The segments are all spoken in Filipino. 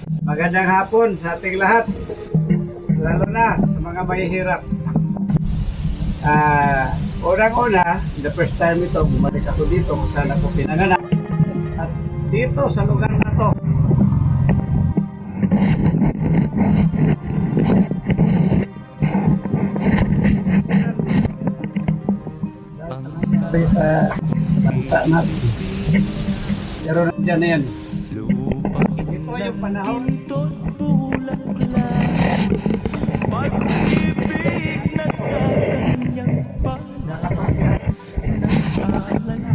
Magandang hapon sa ating lahat, lalo na sa mga mahihirap. Unang-una, the first time ito, bumalik ako dito kung saan ako pinanganak. At dito sa lugar na to, sa bansa natin. Pero nandiyan na yan. Ito yung panahon. Pag-ibig na sa kanyang panahon nag-alay na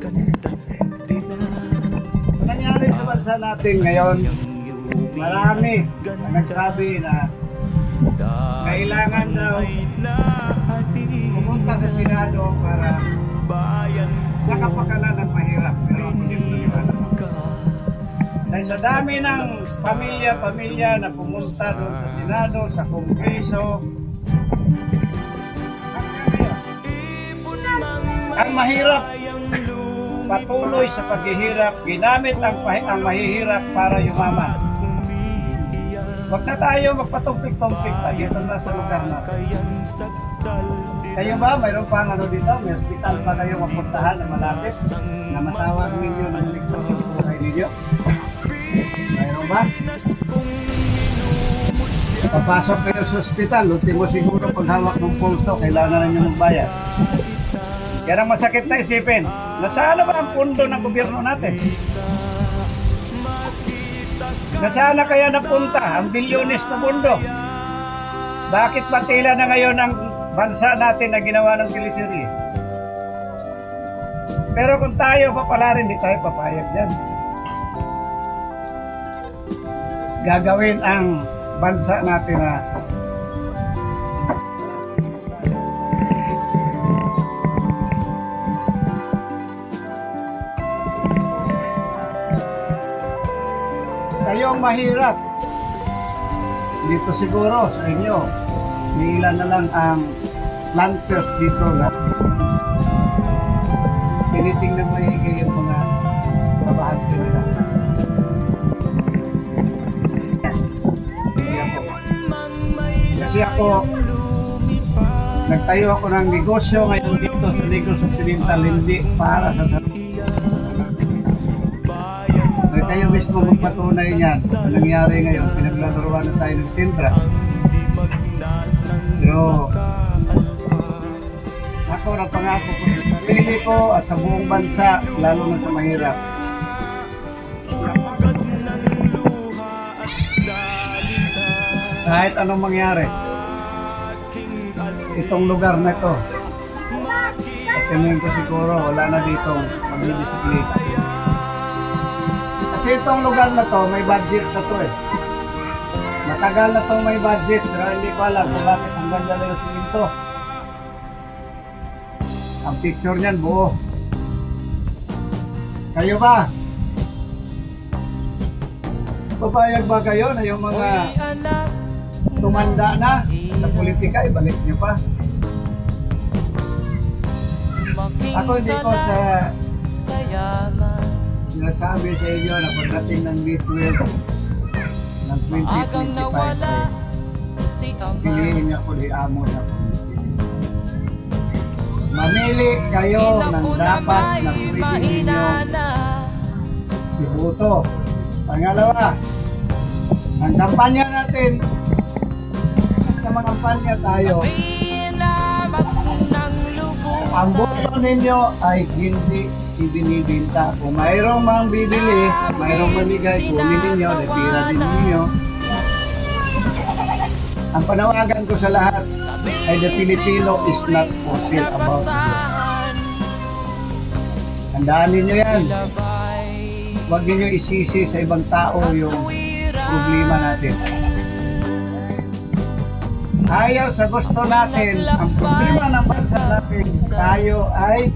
kantatila. Nangyari sa bansa natin ngayon, marami ang nagsabi na kailangan daw pumunta sa Senado para nakapakalan ng mahirap. Pero ako din naniwala ako. Dahil sa dami ng pamilya na pumunta doon sa Senado, sa Kongreso, ang mahirap patuloy sa paghihirap, ginamit ang mahihirap para yumaman. Huwag na tayo magpatumpik-tumpik pa dito na sa lugar natin. Kayo ba, mayroon pang ano dito? May hospital pa kayo mapuntahan na malapit na matawag ninyo ng ligtas yung buhay ninyo? Mayroon ba? Papasok kayo sa hospital, ultimo siguro pag hawak ng pulso, kailangan ninyo magbayad. Kaya ang masakit na isipin, nasaan na ba ang pundo ng gobyerno natin? Nasaan na kaya napunta ang bilyones na mundo? Bakit patila na ngayon ang bansa natin na ginawa ng teleserye? Pero kung tayo papalarin, di tayo papayag dyan. Gagawin ang bansa natin na kayong mahirap dito siguro sa inyo, may ilan na lang ang planters dito na tinitingnan maigi yung mga trabahante nila. Kasi ako nagtayo ako ng negosyo ngayon dito sa Negros Occidental, hindi para sa sarili. Kayo mismo magpatunay niyan sa nangyari ngayon. Pinaglalaroan na tayo ng Sintra. Pero ako na pangako ko sa sarili ko at sa buong bansa, lalo na sa mahirap. Kahit anong mangyari, itong lugar na ito, at tingin ko siguro wala na dito magdidisiplina. Kasi itong lugar na to, may budget na to eh. Matagal na to may budget, pero hindi ko alam kung bakit ang ganda na yung siminto. Ang picture niyan buo. Kayo ba? Papayag ba kayo na yung mga tumanda na sa politika, ibalik niyo pa? Ako hindi ko sa sinasabi sa inyo na pagdating ng B12 ng 2025 piliin niya ko di amo na mamili kayo ng dapat na piliin ninyo iboto. Pangalawa, ang kampanya natin sa mga kampanya tayo, ang boto ninyo ay hindi ibinibinta. Kung mayroong mang bibili, mayroong mamigay, kunin ninyo, natira din ninyo. Ang panawagan ko sa lahat ay the Filipino is not for sale about you. Tandaan ninyo yan. Huwag ninyo isisi sa ibang tao yung problema natin. Ayaw sa gusto natin, ang problema ng bansa natin, tayo ay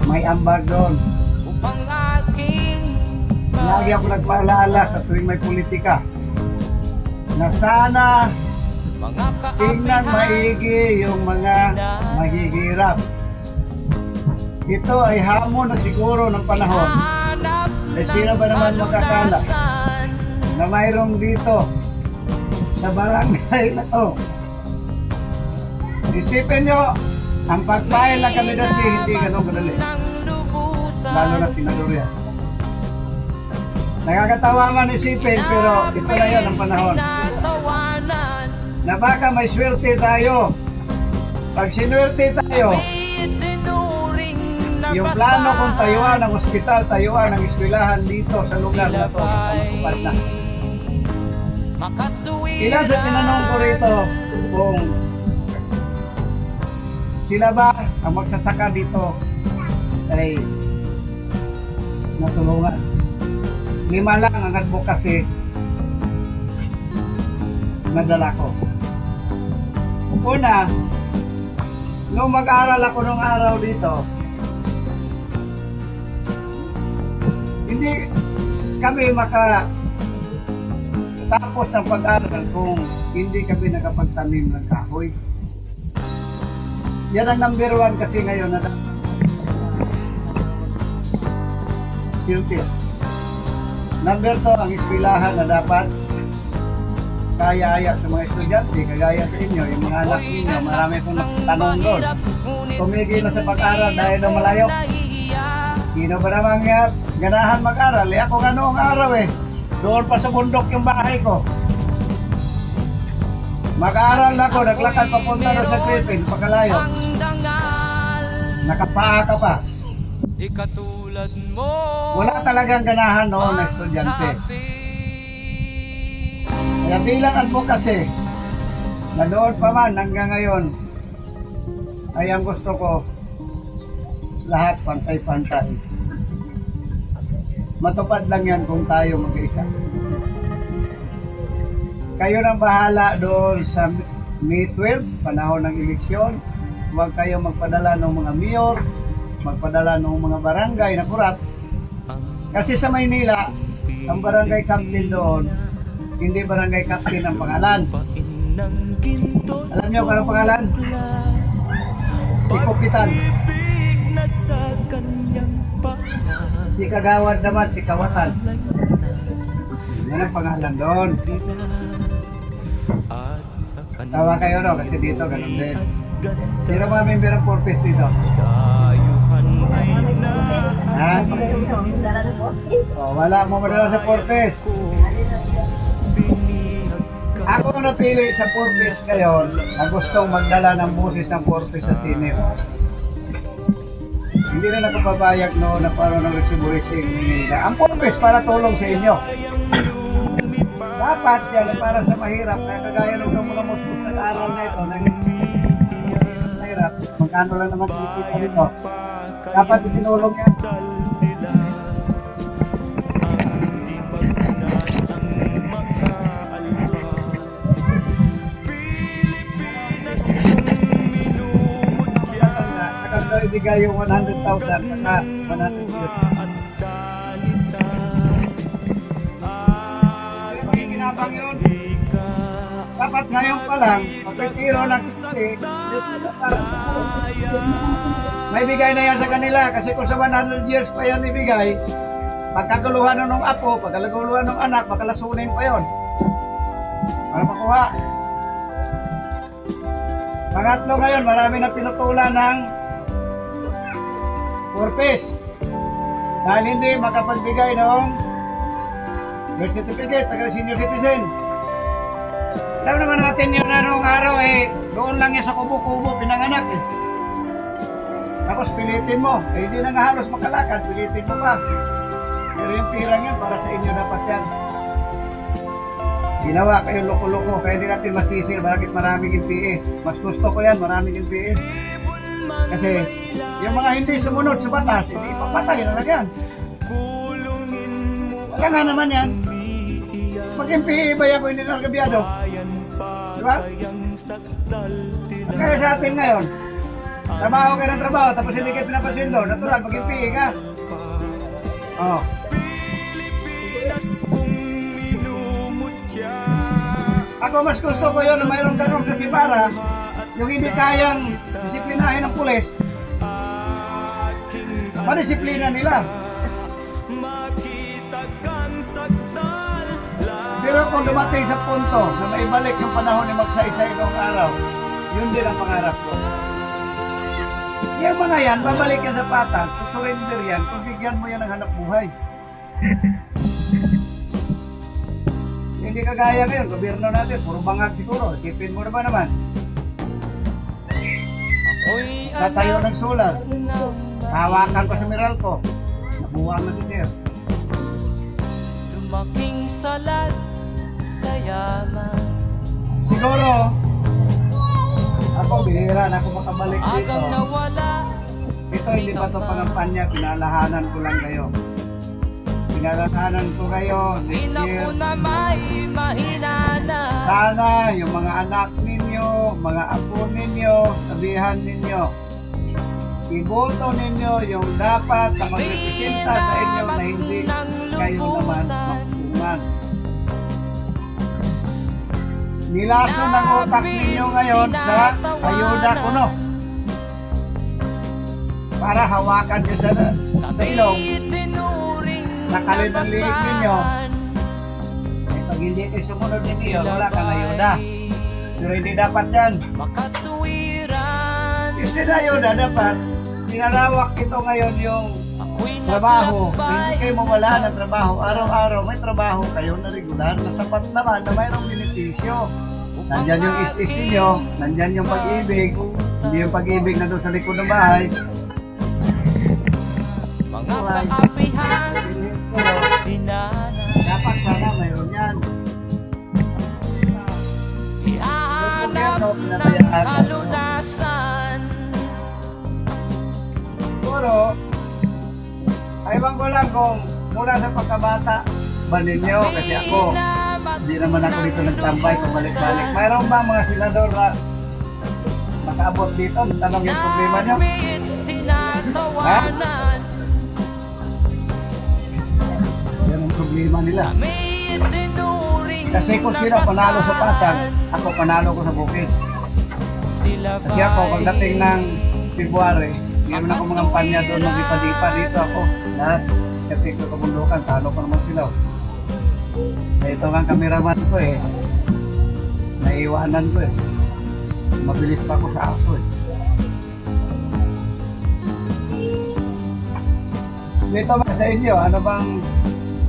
may ambag doon. Lagi ako nagpaalala sa tuwing may politika na sana tingnan maigi yung mga mahihirap. Ito ay hamon na siguro ng panahon Eh, sino ba naman makakala na mayroong dito sa barangay na to? Isipin nyo, ang pagpail ng kandidacy hindi ganun kadali. Lalo na tinador yan. Nakakatawa man isipin, pero ito na yan ang panahon. Na baka may swerte tayo. Pag sinwerte tayo, yung plano kung tayuan ng ospital, tayuan ng eskwelahan dito sa lugar na to, matupad na. Ilan sa tinanong ko rito kung sila ba ang magsasaka dito ay natulungan. 5 lang ang advocacy nadala ko. Una, nung mag-aral ako nung araw dito, hindi kami tapos ng pag-aral kung hindi kami nakapagtanim ng kahoy. Yan ang number 1 kasi ngayon na silpit. Number 2, ang eskwelahan na dapat kaya-aya sa mga estudyante, kagaya sa inyo, yung mga anak ninyo, marami pong tanong doon. Tumigil na sa pag-aral dahil na malayo. Sino ba naman nga ganahan mag-aral? Eh ako nga noong araw eh. Doon pa sa bundok yung bahay ko. Mag-aaral na ako, naglakad papunta doon sa Philippines, pagkalayo. Nakapaa ka pa. Ikatulad mo. Wala talagang ganahan noon na estudyante. Kaya bilang advocacy, na doon pa man hanggang ngayon, ay ang gusto ko, lahat pantay-pantay. Matupad lang yan kung tayo mag-isa. Kayo nang bahala doon sa May 12, panahon ng eleksyon. Huwag kayo magpadala ng mga mayor, magpadala ng mga barangay na kurap. Kasi sa Maynila, ang barangay captain doon, hindi barangay captain ang pangalan. Alam niyo kung anong pangalan? Si Kupitan. Si Kagawad naman, si Kawatan. Yan ang pangalan doon. Tawa kayo no, kasi dito ganun din. Sino mga member ng purpose dito? Ha? Oh, wala mo madala sa purpose. Ako napili sa purpose ngayon na gustong magdala ng busis ng purpose sa Senate. Hindi na nakapabayag noon na parang ng resibo-resing nila. Ang purpose para tulong sa inyo. Dapat yan para sa mahirap. Kaya kagaya nung mga musmus nag-aaral na ito, mahirap. Magkano lang naman kinikita dito. Dapat itinulong yan. Nakaganda ibigay yung 100,000 saka 100 years. Makikinabang yun. Dapat ngayon pa lang, magpitiro ng stick, may bigay na yan sa kanila kasi kung sa 100 years pa yan ibigay, pagkaguluhan na ng apo, pagkaguluhan ng anak, makalasunin pa yon para makuha. Pangatlo ngayon, marami na pinutulan ng purpose dahil hindi makapagbigay ng birth certificate, taga senior citizen. Alam naman natin yun na noong araw eh, doon lang yan sa kubo-kubo pinanganak eh. Tapos pilitin mo, eh hindi na nga halos makalakad, pilitin mo pa. Pero yung pirang yan, para sa inyo dapat yan. Ginawa kayo loko-loko, kaya hindi natin masisir, bakit maraming MPA. Mas gusto ko yan, maraming MPA. Kasi yung mga hindi sumunod sa batas, hindi ipapatay na lang yan. Wala nga naman yan. Mag-MPA ba yan kung hindi na nagabiyado? Diba? Kaya sa atin ngayon, trabaho kayo ng trabaho, tapos hindi kayo pinapasindo, natural, mag-MPA ka. Oh. Ako mas gusto ko yun na mayroong ganun kasi para yung hindi kayang disiplinahin ng pulis, madisiplina nila. kung dumating sa punto na maibalik yung panahon ni magsaysay noong araw, yun din ang pangarap ko. Yung mga yan, babalik yan sa patag, surrender yan, kung bigyan mo yan ng hanap buhay. Hindi kagaya ngayon, gobyerno natin, puro bangag siguro, isipin mo naman. Ako'y Tatayo ng solar, ng hawakan ko sa Meralco, nabuwang na din yan. lumaking salat sa yaman. Siguro, ako bihira na ako makabalik dito. Agang nawala, Ito hindi pa ito pangampanya, pinalahanan ko lang kayo. Pinalahanan ko kayo, next ina year. ko na may mahina na. Sana yung mga anak ninyo, mga apo ninyo, sabihan ninyo, iboto ninyo yung dapat na magrepresenta sa inyo na hindi kayo naman makungan. Nilaso ng utak ninyo ngayon sa ayuda ko no. Para hawakan nyo sa ilong, nakalid ang liig ninyo. Eh, pag hindi kayo sumunod ninyo, wala kang ayuda. Pero hindi dapat yan. Makatuwiran, Hindi na ayuda, dapat pinalawak ito ngayon yung trabaho. Hindi kayo mawala ng trabaho. Araw-araw may trabaho kayo na regular na sapat naman na mayroong benepisyo. Nandyan yung istis ninyo, nandyan yung pag-ibig. Hindi yung pag-ibig na doon sa likod ng bahay. mga kaapihan, dinana. Dapat sana mayroon yan. Ihahanap ng kalunasan. Siguro, aywan ko lang kung mula sa pagkabata ba ninyo, kasi ako, hindi naman ako dito nagtambay kung balik-balik. Mayroon ba mga senador na makaabot dito? Tanong yung problema nyo? Tinatawanan, Yan ang problema nila. may itinuring Kasi kung sino panalo sa patag, ako panalo ko sa bukid. sila Kasi ako, pagdating ng February, hindi naman ako mga panya doon nung ipalipa dito ako. Lahat, kasi ko kabundukan, talo ko naman sila. Eh, ito nga kameraman ko eh. Naiiwanan ko eh. Mabilis pa ako sa aso eh. Dito ba sa inyo, ano bang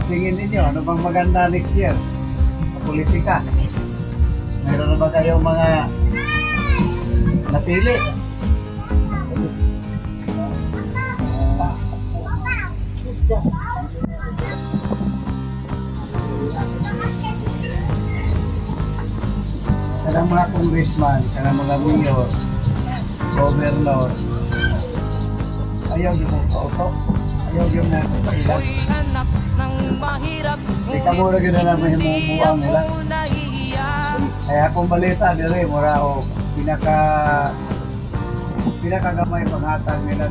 tingin ninyo? Ano bang maganda next year? Sa politika? Mayroon na ba kayong mga napili? Kanang mga congressman, kanang mga mayor, governor, ayaw yung auto, ayaw yung nasa ilan. Ako'y anak ng mahirap, Di ka muna gina na may humubuang nila. Kaya kung balita dire mura o pinakagamay panghatag nila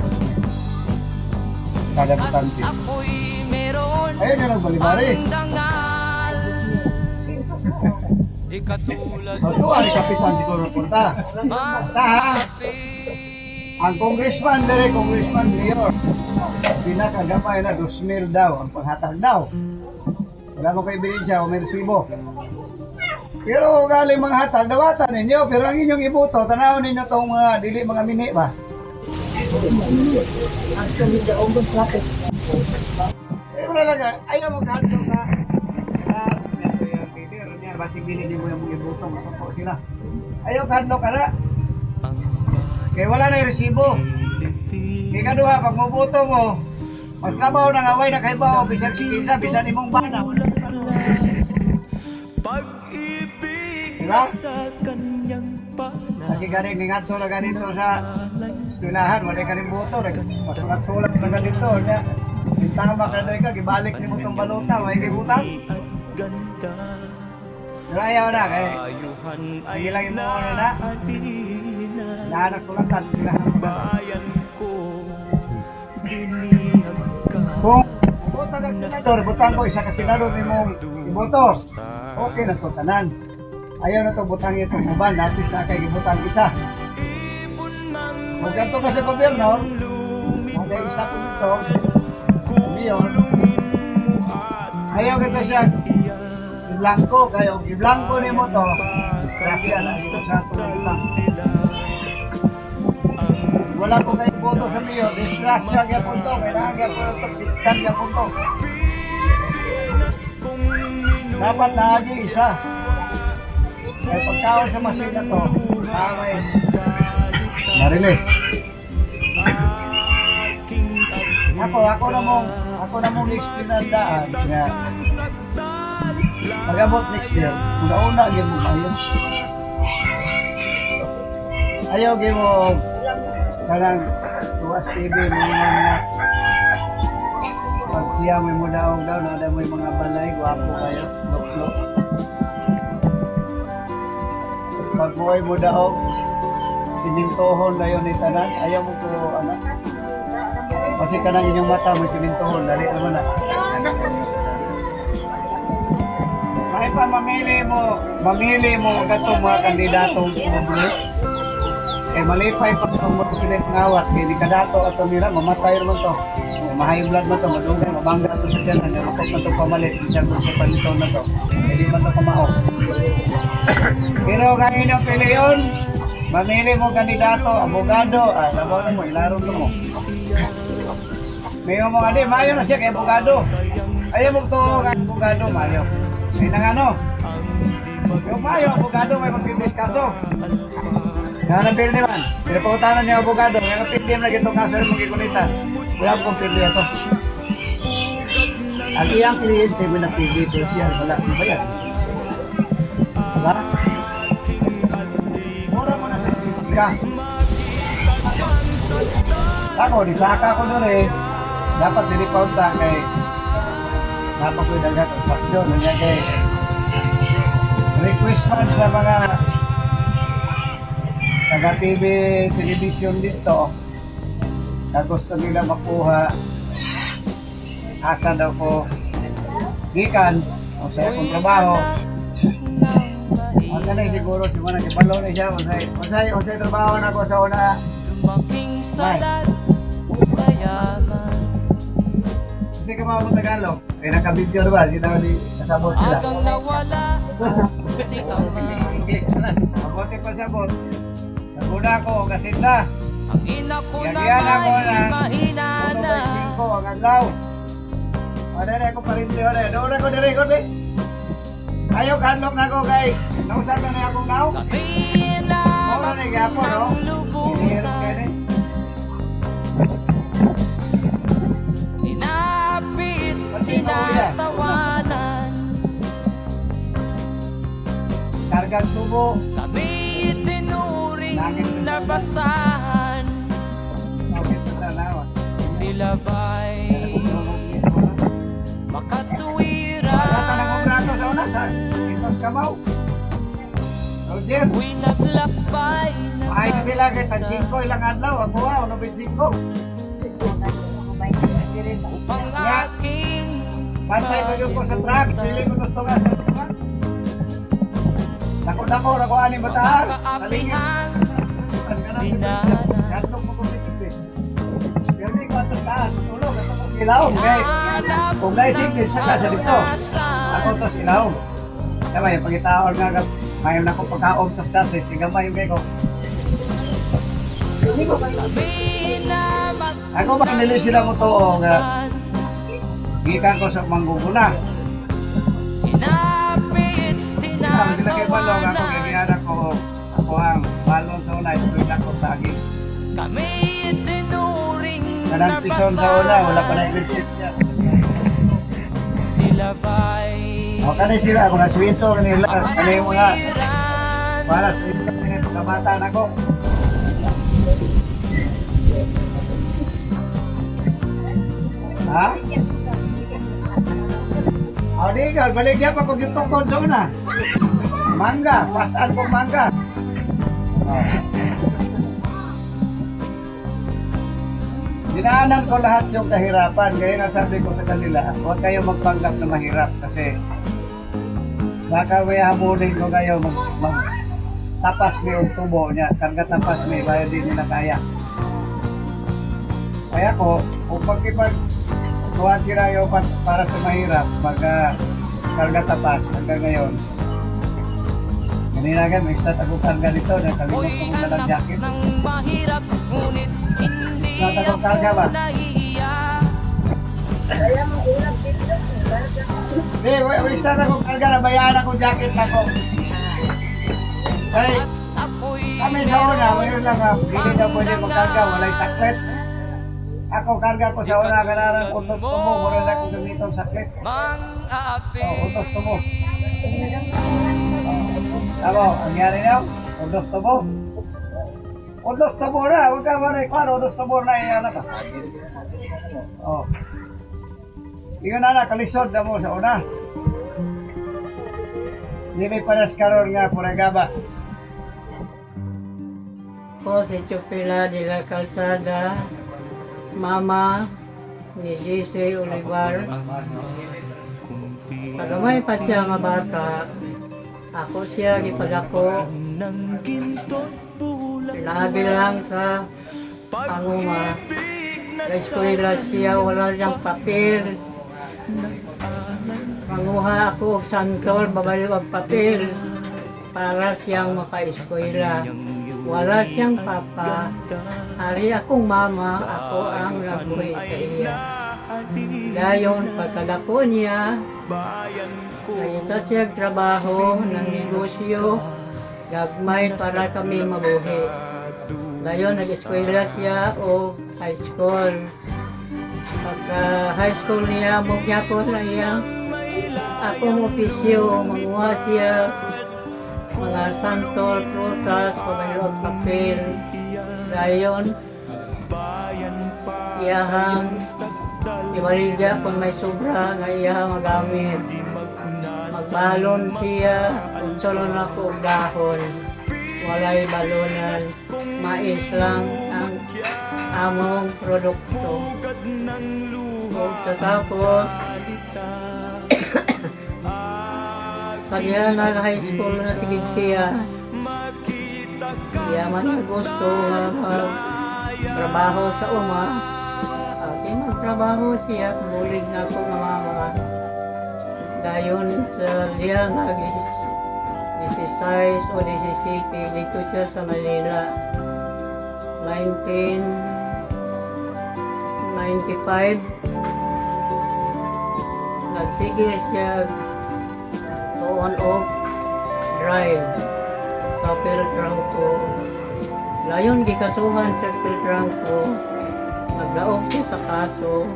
kada butante. Ako'y meron Ayun yung nagbalibari. ang dangal. Di katulad O ito ang kapitan siguro punta. Ang congressman dire, congressman mayor. Pinakagamay na 2,000 daw ang panghatag daw. Wala mo kay ebidensya o may resibo. Pero galing mga hatag, dawatan ninyo. Pero ang inyong ibuto, tanawin ninyo itong mga dili mga mini ba? Eh wala lang, ayaw mo kahantong na ito yung leader niya, basig dili mo yung mga ibuto, masuko sila. Ayaw kahantong ka na. Kaya wala na yung resibo. Kaya kaduha, pag mabuto mo, mas kabaw na ngaway na kaibaw, bisan kikisa, bisan imong bana. Diba? Kasi galing ningato na ganito sa tunahan, wala ka rin buto, masulat-sulat na ganito. Yung tama ka na ka, gibalik ni mo itong baluta, may gibutang. Pero ayaw na, kaya sige lang mo na, nahanap sulatan sila. Kung butang ang senador, butang ko isa ka senador ni mong iboto, okay na ito tanan. Ayaw na ito butang itong uban, natin na kay ibutang isa. Kung ganito ka sa gobyerno, kung isa ko nito, mayor, ayaw kita siya i-blanco kayo. I-blanco ni mo to. Disgrasya lagi ko sa tulong. Wala ko kayo boto sa miyo. Disgrasya kaya po to. Kailangan kaya po ito. Piskan kaya po to. Dapat lagi isa. Kaya pagkaon sa masina to, may narinig. Ako na mong next year na daan. Nga, pag-abot next year, una-una, gawin mo kayo. Ayaw gawin mo, karang tuwas TV, mga pag siya may mudaog daw, na may mga balay, gwapo kayo, lok-lok. Pag buhay mudaog, sinintohon na yun ni tanan, ayaw mo ko, anak. Kasi kanang inyong mata mo sinintohon, dali naman na. Kahit pa mamili mo katong mga kandidatong public, eh malipay pa itong mga pilit ngawat, hindi ka dato at tumira, mamatay naman to. Mahay blood mo to, madugay, mabangga to sa dyan, nakapag na to pamalit, isang mo sa panito na to, hindi man to kumaok. Pero kaya ng pili yun, mamili mo kandidato, abogado, labaw mo, ilarong mo. May mga di, mayo na siya kay abogado. Ayaw mo to kay abogado, mayo. May nang ano, yung mayo, abogado may magpipis kaso. Nga napili naman, pinapakutanan niya abogado, nga napili naman itong kaso ng magkikunita. Wala akong pili ito. Ang iyang kliyente mo napili ito siya, wala akong bayad. Diba? Mura mo na sa ka. Ako, disaka ko doon eh. Dapat dilipaw ta kay dapat ko dagat transaksyon niya kay request man sa mga taga-TV television dito na gusto nila makuha asa daw ko gikan o sa akong trabaho. Ang kanay siguro si Manang Kipalo na siya masay trabaho na ko sa una. Lumaking salat sa yaman. Hindi ka mga Tagalog. Kaya naka-video na ba? Hindi naman kasabot sila. Agang nawala si ama. English na. Mabuti pa sabot. Naguna ko, kasinda. Ang ina ko Yagyan ako naman na. mahina Ano na. ba yung ko, ang adlaw. Madari ako pa rin siya. Doon ako dire-record eh. Ayaw kanlok na ako kay. Nausan ka na akong naw. Kami na Mura na gapo, no? Hinihirap ka lubusan. eh. Inapit, tinatawanan. Kargang tubo. Kami tinuring na basahan. Bakit ito na nawa? Sila ba'y Wala ka nang makatuwiran? kontrato sa una sa Ipas Kamaw. Roger, Ako'y naglakbay na ay sila kay Tanjingko ilang adlaw. Ako ano ba Tanjingko? upang Nga. aking Bantay ko yung ko sa truck. Pili ko gusto nga sa truck. Dako-dako, ako ani batahan. makaapihan. Dinana. Gatlong mo kong bitik. Pero di ko ang tataan. Tulog, ito kong ilaw. Kung naisipin siya ka sa dito. Ako to silaw. Diba yung pagitaon nga mayroon ako pagkaon sa status. Sigamay yung ko. Ako ba nili sila mo to nga gikan ko sa mangguguna. Inapit, Sabi sila kay Balong ako tinatawanan. gagayana ko ako ang balong sa una ito lang ko tagi. Kami tinuring na Kanang tison sa una wala pa na i-receipt niya. Sila ba'y O kanay sila mga swinto kanila kanay mga makatuwiran? para sa mga pagkamata na ko. Ha? O di ka, baligya pa kung yung tungkol sa una. Mangga, pasaan kong mangga. Dinaanan ko lahat yung kahirapan, kaya nga sabi ko sa kanila, huwag kayo magpanggap na mahirap kasi baka may hamunin ko kayo tapas ni yung tubo niya, karga tapas ni, bayo di nila kaya. Kaya ko, kung pagkipag tuwan sila yung para sa mahirap, karga tapat hanggang ngayon. Kanina kan, may start ako karga dito, nakalimot Ako'y ko sa anak jacket. ng mahirap, ngunit hindi Start ako ako karga ba? nahihiya. Hindi, may start ako karga, nabayaan ako jacket ako. Ay, At ako'y kami sa una, mayroon lang ha, hindi na pwede magkarga, walay saklet. Ako karga ko sa una, kanarang utos tumo, mura na akong gamitong saklet. mang-aapi. Utos tumo. Tama, ang nangyari na, utos tumo. Utos tumo na, huwag ka man utos tumo na iyan na ka. Oh. Iyon na kalisod na mo sa una. Hindi may panas karon nga, puragaba. Ako si Chupila de la Calzada, mama ni JC Olivar. Sa gamay pa siya nga bata, ako siya gipadako. Lagi lang sa panguma. Sa eskwela siya, wala siyang papel. Manguha ako og santol, babalo ang papel para siyang maka-eskwela. Wala siyang papa. Hari akong mama, ako ang nagbuhay sa iya. Dayon, pagkadako niya, nagita siya trabaho ng negosyo, gagmay para kami mabuhi. Dayon, nag-eskwela siya o high school. Pagka high school niya, mugya po na iya. Akong opisyo, manguha siya mga santol, prutas, pamayroong papel. Dayon, iyahang ibaligya kung may sobra nga iyahang magamit. Magbalon siya, unsolon ako og dahon. Walay balonan, mais lang ang among produkto. Ug sa tapos, sa diya nag-high school na sige siya, diya man gusto nga magtrabaho sa uma. Okay, magtrabaho siya, mulig na ako nga mama. Dayon sa diya nag-16 o 17 dito siya sa Manila. 1995, nagsige siya on-off drive sa Peltranco. Layon gikasuhan sa Peltranco, nagdaog siya sa kaso.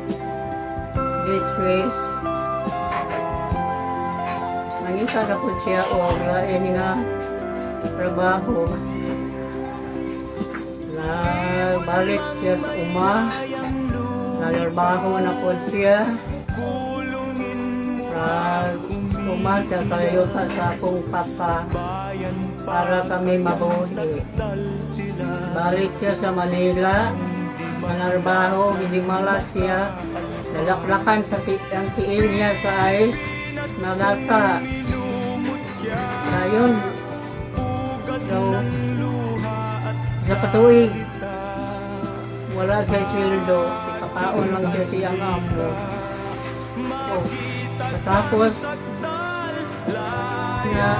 This way, nangita na po siya o lain nga trabaho. Nabalik siya sa uma, nalarbaho na po siya. Umasa sa yuta sa akong papa para kami mabuhi. Balik siya sa Manila, manarbaho, ginimala siya, nalaklakan sa ang tiil niya sa ice, nalata. Ngayon, sa patuig, wala siya sweldo, ikakaon lang siya siyang amo. Tapos, na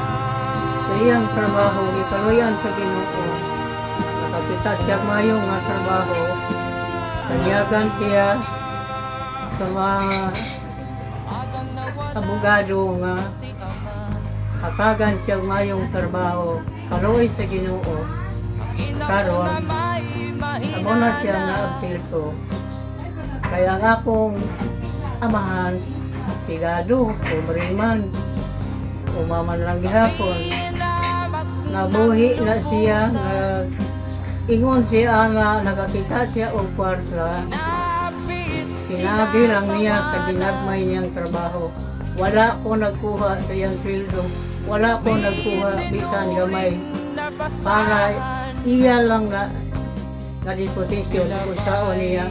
sa iyang trabaho, ikaluyan sa Ginoo. Nakakita siya mayong nga trabaho. Tanyagan siya sa mga abogado nga hatagan siya mayong trabaho. Kaluoy sa Ginoo. Karon, amo na siya na absilto. Kaya ang akong amahan, tigado, kumariman, umaman lang gihapon. Nabuhi na siya, ingon siya na nakakita siya o kwarta. Sinabi lang niya sa ginagmay niyang trabaho. Wala ko nagkuha sa iyang sweldo, wala ko nagkuha bisan gamay. Para iya lang na disposisyon kung saan niya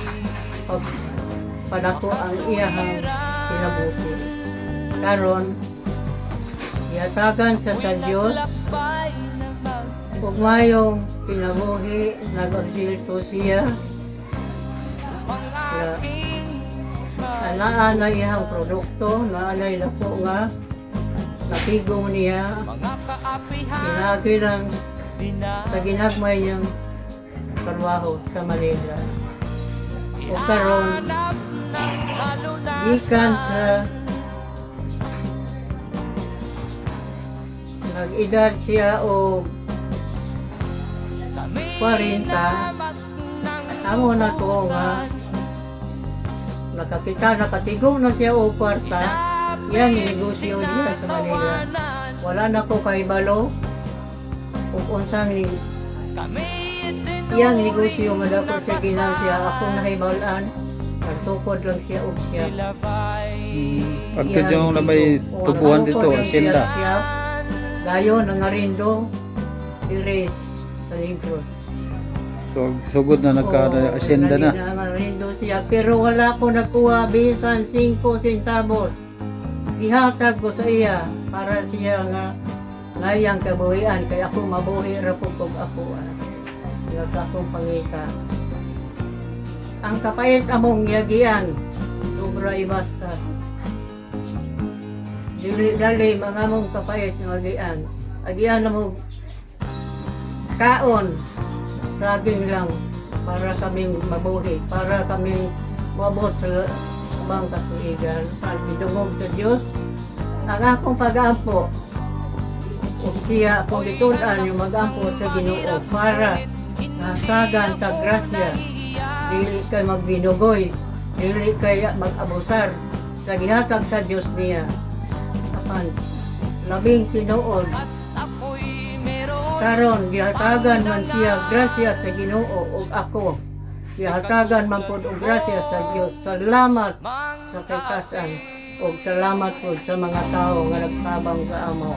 padako ang iyahang kinabuhi. Karon, yatagan sa Diyos, ug mayong kinabuhi, nag-absilto siya, na naa na iyang produkto, naanay na po nga natigong niya, mga kaapihan pinagi lang sa ginagmay niyang trabaho sa Manila. O karon, hanap ng kalunasan. gikan sa nag-edad siya o Kami 40, hinamak ng amo na ko nga nakatigong na siya o kwarta, yan negosyo niya sa Manila. Wala na ko kay balo kung unsang ni Kami iyang negosyo nga dapat siya ginansya akong nahibalaan, nagtukod lang siya o siya. Pagka yung na may tubuhan dito, asyenda. Dayon ang arindo, dire sa libro. So, sugod na nagka-asyenda na. Nangarindo siya, pero wala ko nakuha bisan 5 centavos. Ihatag ko sa iya para siya nga ngayang kabuhian, kaya ako mabuhi ra po kung ako. Nga sa akong pangita. Ang kapait among yagian, sobra ibasta. Dali mga mong kapait ng agian. Agian na mo kaon, saging lang para kaming mabuhi, para kaming mabot sa bang katuigan. Pagdidungog sa Diyos, ang akong pag-ampo, o siya akong litunan yung mag-ampo sa Ginoo para nasagan ta grasya, dili kay magbinugoy, dili kay mag-abusar sa gihatag sa Diyos niya. Apan, labing tinuod, ako'y meron karon gihatagan man siya grasya sa Ginoo ug ako gihatagan man pud og grasya sa Dios. Salamat sa kaytasan ug salamat pud sa mga tao nga nagtabang sa amo.